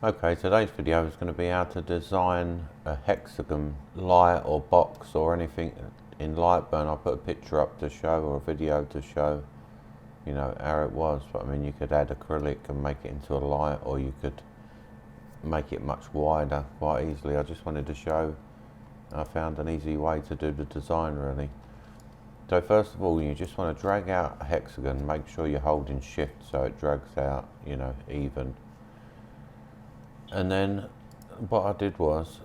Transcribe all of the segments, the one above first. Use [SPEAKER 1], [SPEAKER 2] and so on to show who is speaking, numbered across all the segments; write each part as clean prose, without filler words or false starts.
[SPEAKER 1] Okay, today's video is going to be how to design a hexagon light or box or anything in Lightburn. I'll put a picture up to show, or a video to show, you know, how it was. But I mean, you could add acrylic and make it into a light, or you could make it much wider quite easily. I just wanted to show, I found an easy way to do the design really. So first of all, you just want to drag out a hexagon, make sure you're holding shift so it drags out, you know, even. And then what I did was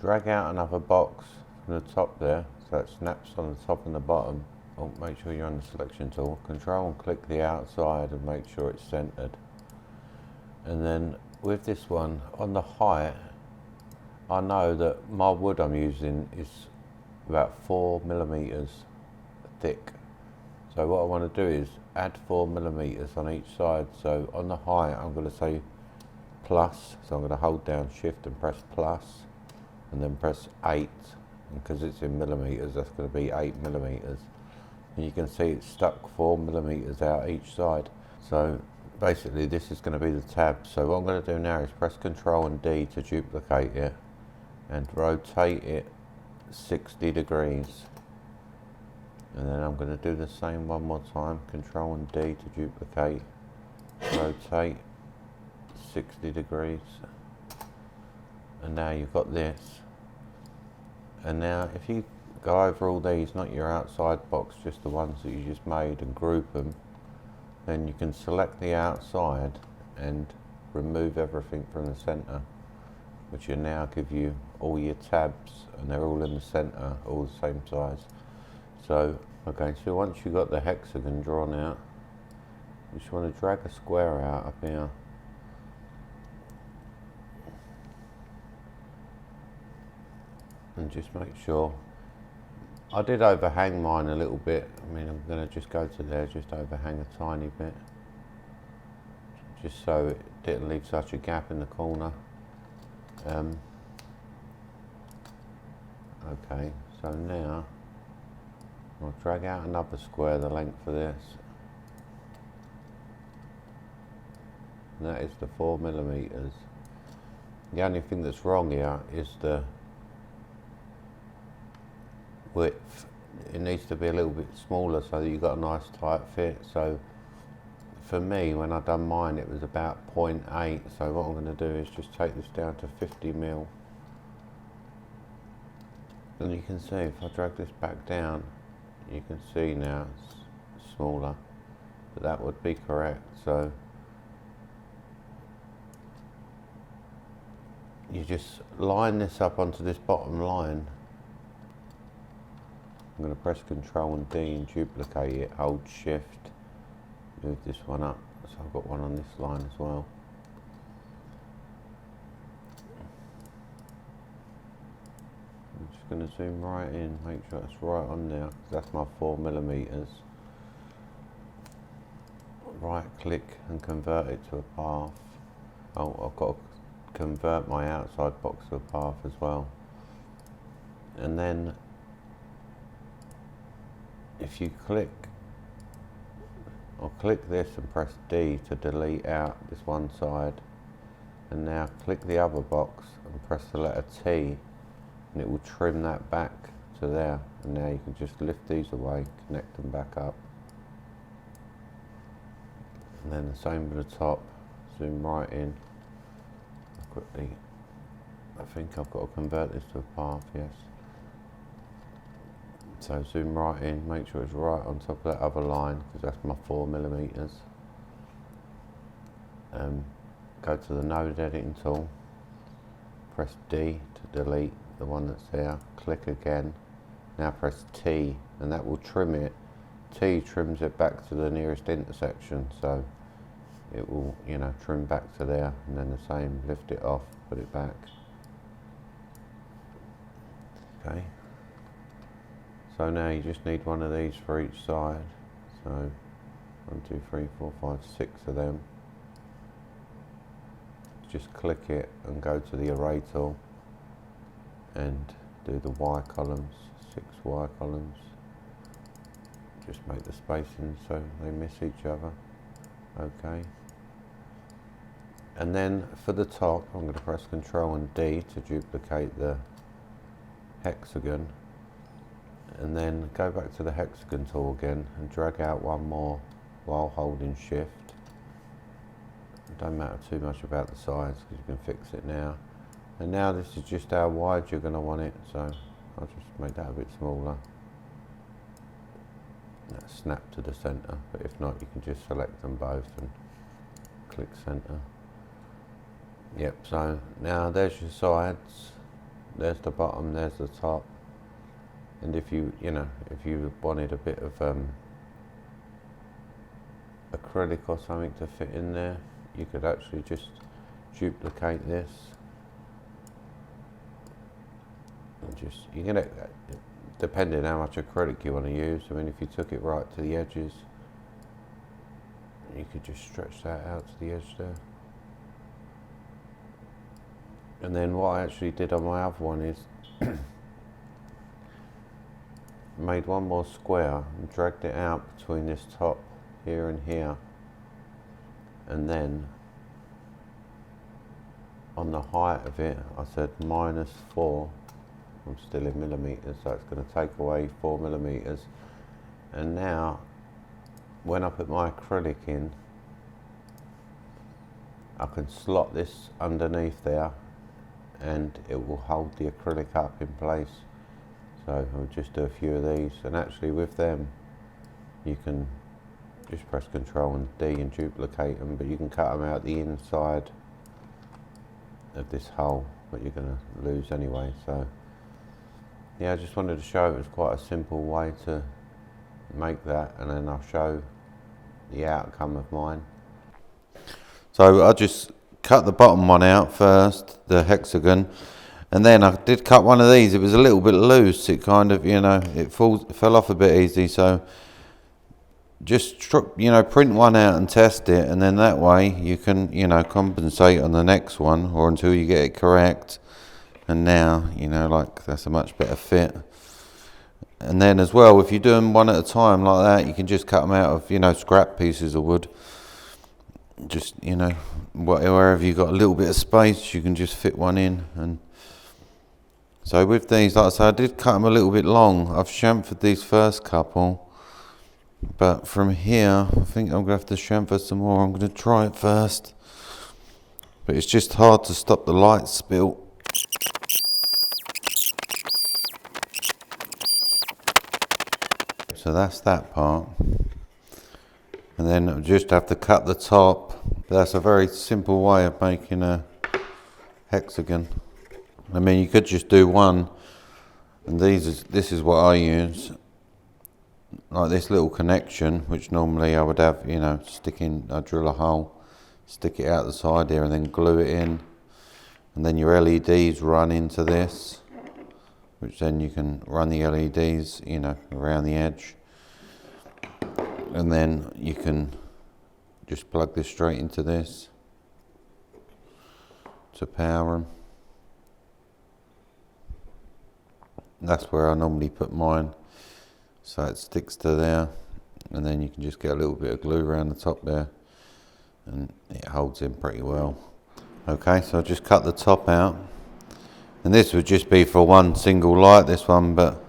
[SPEAKER 1] drag out another box from the top there, so it snaps on the top and the bottom. Oh, make sure you're on the selection tool. Control and click the outside and make sure it's centered. And then with this one, on the height, I know that my wood I'm using is about 4mm thick. So what I want to do is add 4mm on each side. So on the height, I'm going to say plus, so I'm going to hold down shift and press plus, and then press 8, and because it's in millimeters, that's going to be 8mm. And you can see it's stuck 4mm out each side. So basically this is going to be the tab. So what I'm going to do now is press Ctrl and D to duplicate it and rotate it 60 degrees. And then I'm going to do the same one more time, Ctrl and D to duplicate, rotate 60 degrees, and now you've got this. And now if you go over all these, not your outside box, just the ones that you just made, and group them, then you can select the outside and remove everything from the center, which will now give you all your tabs, and they're all in the center, all the same size. So okay, so once you've got the hexagon drawn out, you just want to drag a square out up here. And just make sure, I did overhang mine a little bit. I mean, I'm going to just go to there, just overhang a tiny bit, just so it didn't leave such a gap in the corner. Okay, so now I'll drag out another square the length of this, and that is the 4mm. The only thing that's wrong here is the width. It needs to be a little bit smaller so that you've got a nice tight fit. So for me, when I done mine, it was about 0.8. So what I'm going to do is just take this down to 50mm. And you can see if I drag this back down, you can see now it's smaller, but that would be correct. So you just line this up onto this bottom line. I'm going to press Ctrl and D and duplicate it, hold shift, move this one up, so I've got one on this line as well. I'm just going to zoom right in, make sure it's right on there, because that's my 4mm. Right click and convert it to a path. Oh, I've got to convert my outside box to a path as well. And then if you click, or click this and press D to delete out this one side, and now click the other box and press the letter T, and it will trim that back to there. And now you can just lift these away, connect them back up, and then the same with the top. Zoom right in quickly. I think I've got to convert this to a path, yes. So zoom right in, make sure it's right on top of that other line, because that's my 4mm. Go to the node editing tool, press D to delete the one that's there, click again, now press T, and that will trim it. T trims it back to the nearest intersection, so it will, you know, trim back to there, and then the same, lift it off, put it back. Okay. So now you just need one of these for each side. So 1, 2, 3, 4, 5, 6 of them. Just click it and go to the array tool and do the Y columns, 6 Y columns. Just make the spacing so they miss each other. Okay. And then for the top, I'm going to press Ctrl and D to duplicate the hexagon, and then go back to the hexagon tool again and drag out one more while holding shift. It don't matter too much about the size because you can fix it now. And now this is just how wide you're going to want it, so I'll just make that a bit smaller. That snap to the center, but if not you can just select them both and click center. Yep, so now there's your sides, there's the bottom, there's the top. And if you wanted a bit of acrylic or something to fit in there, you could actually just duplicate this. And just, you're gonna, depending how much acrylic you want to use, I mean if you took it right to the edges, you could just stretch that out to the edge there. And then what I actually did on my other one is made one more square and dragged it out between this top here and here, and then on the height of it I said -4. I'm still in millimeters, so it's going to take away 4 millimeters. And now when I put my acrylic in, I can slot this underneath there and it will hold the acrylic up in place. So I'll just do a few of these, and actually with them you can just press Ctrl and D and duplicate them, but you can cut them out the inside of this hole, but you're going to lose anyway. So yeah, I just wanted to show it was quite a simple way to make that, and then I'll show the outcome of mine. So I just cut the bottom one out first, the hexagon, and then I did cut one of these. It was a little bit loose, it kind of, it fell off a bit easy, so just print one out and test it, and then that way you can compensate on the next one, or until you get it correct. And now like that's a much better fit. And then as well, if you're doing one at a time like that, you can just cut them out of scrap pieces of wood. Just wherever you've got a little bit of space, you can just fit one in. And so with these, like I said, I did cut them a little bit long. I've chamfered these first couple, but from here I think I'm gonna have to chamfer some more. I'm gonna try it first, but it's just hard to stop the light spill. So that's that part, and then I'll just have to cut the top. That's a very simple way of making a hexagon. I mean, you could just do one, and this is what I use, like this little connection, which normally I would have, I drill a hole, stick it out the side here, and then glue it in, and then your LEDs run into this, which then you can run the LEDs, around the edge. And then you can just plug this straight into this to power them. That's where I normally put mine, so it sticks to there, and then you can just get a little bit of glue around the top there, and it holds in pretty well. Okay, so I just cut the top out, and this would just be for one single light, this one, but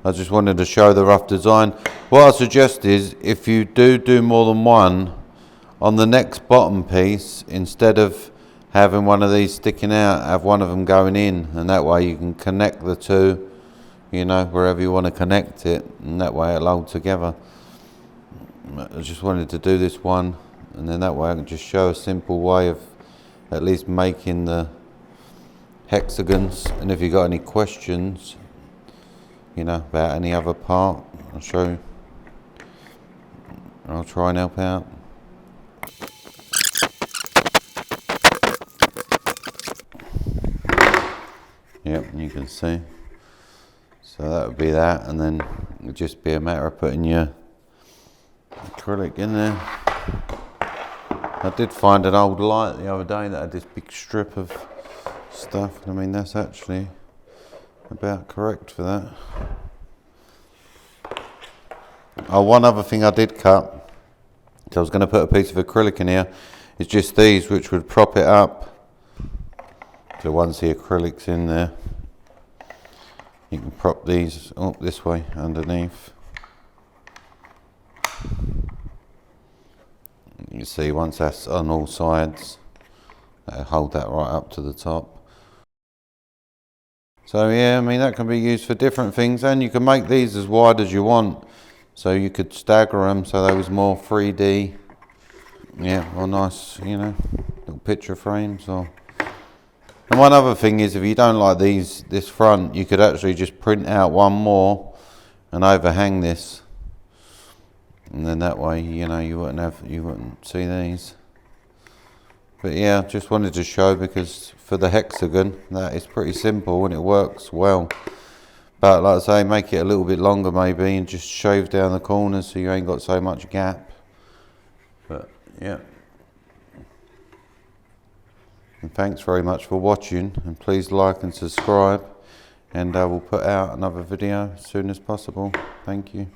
[SPEAKER 1] I just wanted to show the rough design. What I suggest is, if you do more than one, on the next bottom piece, instead of having one of these sticking out, have one of them going in, and that way you can connect the two, wherever you want to connect it, and that way it'll hold together. I just wanted to do this one, and then that way I can just show a simple way of at least making the hexagons. And if you've got any questions about any other part, I'll show you. I'll try and help out. Yep, you can see. So that would be that, and then it would just be a matter of putting your acrylic in there. I did find an old light the other day that had this big strip of stuff. I mean, that's actually about correct for that. Oh, one other thing I did cut, so I was going to put a piece of acrylic in here. It's just these which would prop it up. So once the acrylic's in there, you can prop these up this way underneath. You see, once that's on all sides, that'll hold that right up to the top. So yeah, I mean, that can be used for different things, and you can make these as wide as you want. So you could stagger them so they was more 3D. Yeah, or nice, you know, little picture frames. Or. And one other thing is, if you don't like this front, you could actually just print out one more and overhang this. And then that way, you know, you wouldn't see these. But yeah, just wanted to show, because for the hexagon, that is pretty simple and it works well. But like I say, make it a little bit longer maybe, and just shave down the corners so you ain't got so much gap. But yeah. And thanks very much for watching, and please like and subscribe, and I will put out another video as soon as possible. Thank you.